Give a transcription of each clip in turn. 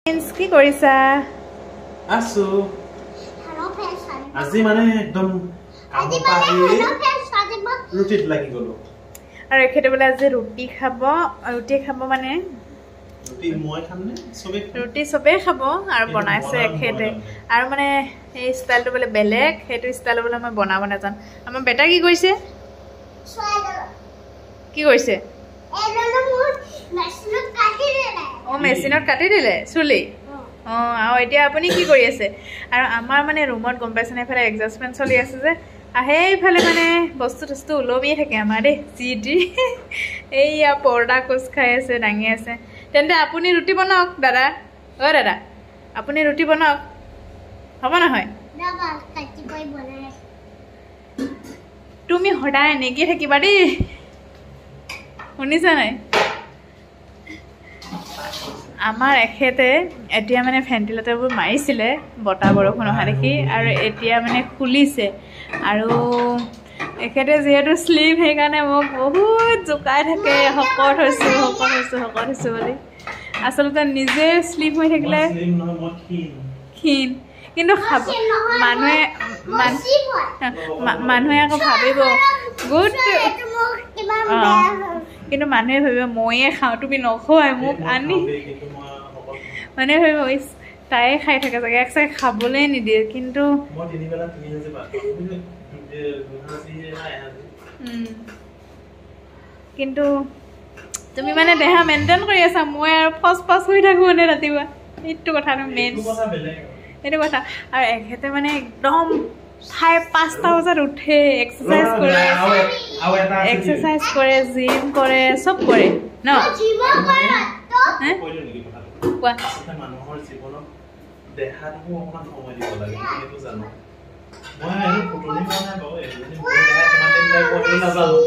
কি কৰিছা? আছো আজি মানে একদম ৰুটিত লাগি গলো আৰু এখেতে বোলে আজি ৰুটি খাব মানে ৰুটি চবেই খাব আৰু বনাইছে এখেতে আৰু মানে এই ষ্টাইলটো বোলে বেলেগ সেইটো ষ্টাইল বোলে মই বনাব নাজানো আমাৰ বেটা কি কৰিছে মেচিনত কাটি দিলে চুলি আৰু এতিয়া আপুনি কি কৰি আছে আৰু আমাৰ মানে ৰুমত গম পাইছে না এফালে এডজাষ্টমেণ্ট চলি আছে যে আহে এইফালে মানে বস্তু ওলমিয়ে থাকে আমাৰ দেই যি এইয়া পৰ্দা কোচ খাই আছে দাঙি আছে তেন্তে আপুনি ৰুটি বনাওক দাদা দাদা আপুনি ৰুটি বনাওক হ'ব নহয় তুমি সদায় এনেকৈ থাকিবা দেই শুনিছা নাই আমাৰ এখেতে এতিয়া মানে ভেণ্টিলেটৰবোৰ মাৰিছিলে বতাহ বৰষুণ অহা দেখি আৰু এতিয়া মানে খুলিছে আৰু এখেতে যিহেতু শ্লিপ সেইকাৰণে মোক বহুত জোকাই থাকে শকত হৈছোঁ বুলি আচলতে নিজে শ্লিপ হৈ থাকিলে ক্ষীণ কিন্তু খাব মানুহে আকৌ ভাবিব গুড কিন্তু মানুহে ভাবিব ময়ে খাওঁ তুমি নখোৱাই মোক আনি মানুহে ভাবিব তাই খাই থাকে চাগে এক চাগে খাবলৈ নিদিয়ে কিন্তু কিন্তু তুমি মানে দেহা মেইনটেইন কৰি আছা মই আৰু ফচ হৈ থাকোঁ মানে ৰাতিপুৱা এইটো কথাটো মেইন সেইটো কথা আৰু এখেতে মানে একদম 5:30 বজাত উঠে এক্সাৰচাইজ কৰে জিম কৰে চব কৰে ন মানুহৰ জীৱনত দেহাটো অকমান সময় দিব লাগে সেইটো জানো মই আৰু ফুটনি পোৱা নাই বাৰু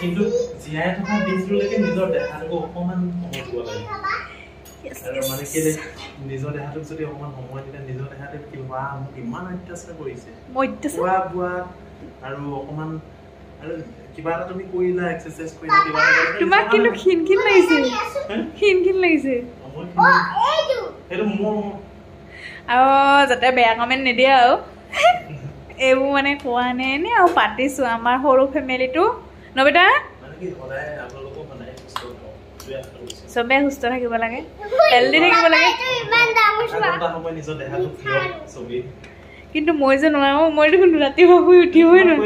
কিন্তু জীয়াই থকা দিনটোলৈকে নিজৰ দেহাটোক অকমান সময় দিব লাগে আৰু মানে কি নিজৰ দেহাটোক যদি অকমান সময় দিলে নিজৰ দেহাটো কিবা মোক ইমান অত্যাচাৰ কৰিছে খোৱা বোৱা আৰু অকমান আৰু কিবা এটা তুমি কৰিলা এক্সাৰচাইজ কৰিলা কিবা তোমাক কিন্তু ক্ষীণ লাগিছে সেইটো মোৰ আৰু যাতে বেয়া কমেণ্ট নিদিয়ে আৰু এইবোৰ মানে কোৱা নাই নে আৰু পাতিছোঁ আমাৰ সৰু ফেমিলিটো নবেটা চবে সুস্থ থাকিব লাগে হেল্ডি থাকিব লাগে কিন্তু মই যে নোৱাৰো মই দেখোন ৰাতিপুৱা শুই উঠিবই নোৱাৰো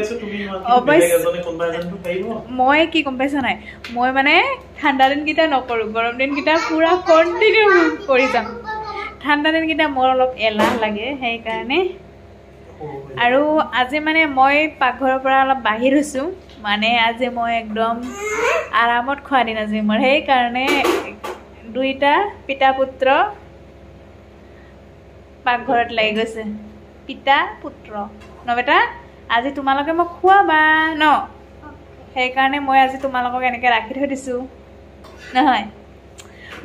মই কি গম পাইছা নাই মই মানে ঠাণ্ডা দিনকেইটা নকৰোঁ গৰম দিনকেইটা পুৰা কণ্টিনিউ কৰি যাম ঠাণ্ডা দিনকেইটা মোৰ অলপ এলাহ লাগে সেইকাৰণে আৰু আজি মানে মই পাকঘৰৰ পৰা অলপ বাহিৰ হৈছোঁ মানে আজি মই একদম আৰামত খোৱা দিন আজি মোৰ সেইকাৰণে দুইটা পিতা পুত্ৰ পাকঘৰত লাগি গৈছে পিতা পুত্ৰ ন বেটা আজি তোমালোকে মোক খোৱাবা ন সেইকাৰণে মই আজি তোমালোকক এনেকৈ ৰাখি থৈ দিছোঁ নহয়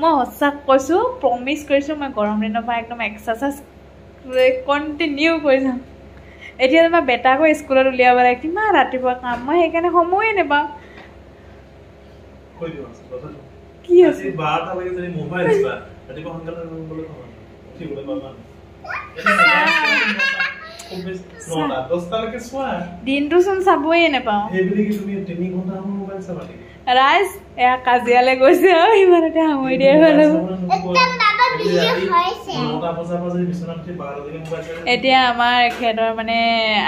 মই সঁচা কৈছোঁ প্ৰমিছ কৰিছোঁ মই গৰম দিনৰ পৰা একদম এক্সাৰচাইজ কণ্টিনিউ কৰি যাম এতিয়া তোমাৰ বেটাকো স্কুলত উলিয়াব লাগে কিমান ৰাতিপুৱা কাম মই সেইকাৰণে সময়ে নাপাওঁ কি আছে দিনটো চোন চাবই নাপাওঁ ৰাইজ এয়া কাজিয়ালৈ গৈছে আৰু ইমানতে সামৰি দিয়ে এতিয়া আমাৰ এখেতৰ মানে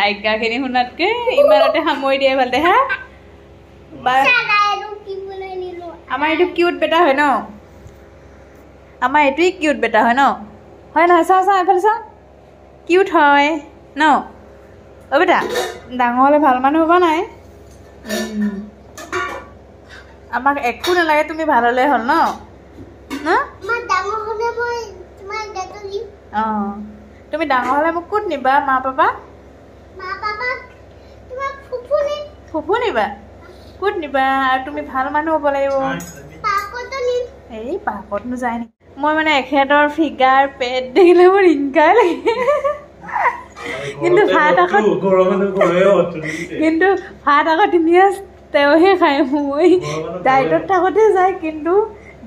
আজ্ঞাখিনি শুনাতকে ইমানতে সামৰি দিয়ে ভাল দেহা আমাৰ এইটো কিউট বেটা হয় ন আমাৰ এইটোৱেই কিউট বেটা হয় ন হয় নহয় চাওঁ এইফালে চাওঁ কিউট হয় ন অ' বেটা ডাঙৰ হ'লে ভাল মানুহ হ'ব নাই আমাক একো নালাগে তুমি ভাল হ'লে হ'ল ন অঁ তুমি ডাঙৰ হ'লে মোক ক'ত নিবা মা পাপা ফুফু নিবা ক'ত নিবা আৰু তুমি ভাল মানুহ হ'ব লাগিব এই পাৰ্কতনো যায় নেকি মই মানে এখেতৰ ফিগাৰ পেট দেখিলে মোৰ হিংসাই লাগে কিন্তু ভাত আকৌ ধুনীয়া তেওঁহে খায় মই ডাইটত থাকোঁতে যায় কিন্তু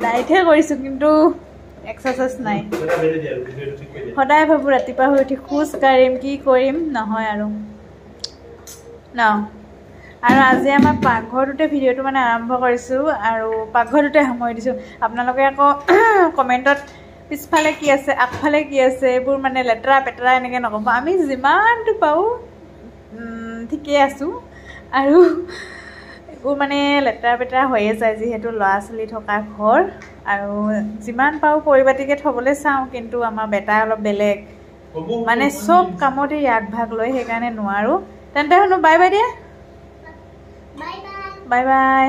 ডাইটহে কৰিছোঁ কিন্তু এক্সাৰচাইজ নাই সদায় ভাবোঁ ৰাতিপুৱা শুই উঠি খোজ কাঢ়িম কি কৰিম নহয় আৰু ন আৰু আজি আমাৰ পাকঘৰটোতে ভিডিঅ'টো মানে আৰম্ভ কৰিছোঁ আৰু পাকঘৰটোতে সময় দিছোঁ আপোনালোকে আকৌ কমেণ্টত পিছফালে কি আছে আগফালে কি আছে এইবোৰ মানে লেতেৰা পেতেৰা এনেকৈ নক'ব আমি যিমানটো পাওঁ ঠিকেই আছোঁ আৰু এইবোৰ মানে লেতেৰা পেতেৰা হৈয়ে যায় যিহেতু ল'ৰা ছোৱালী থকা ঘৰ আৰু যিমান পাৰোঁ পৰিপাটিকৈ থ'বলৈ চাওঁ কিন্তু আমাৰ বেটা অলপ বেলেগ মানে চব কামতে আগভাগ লয় সেইকাৰণে নোৱাৰোঁ তেন্তে শুনো বাই বাই দিয়া বাই বাই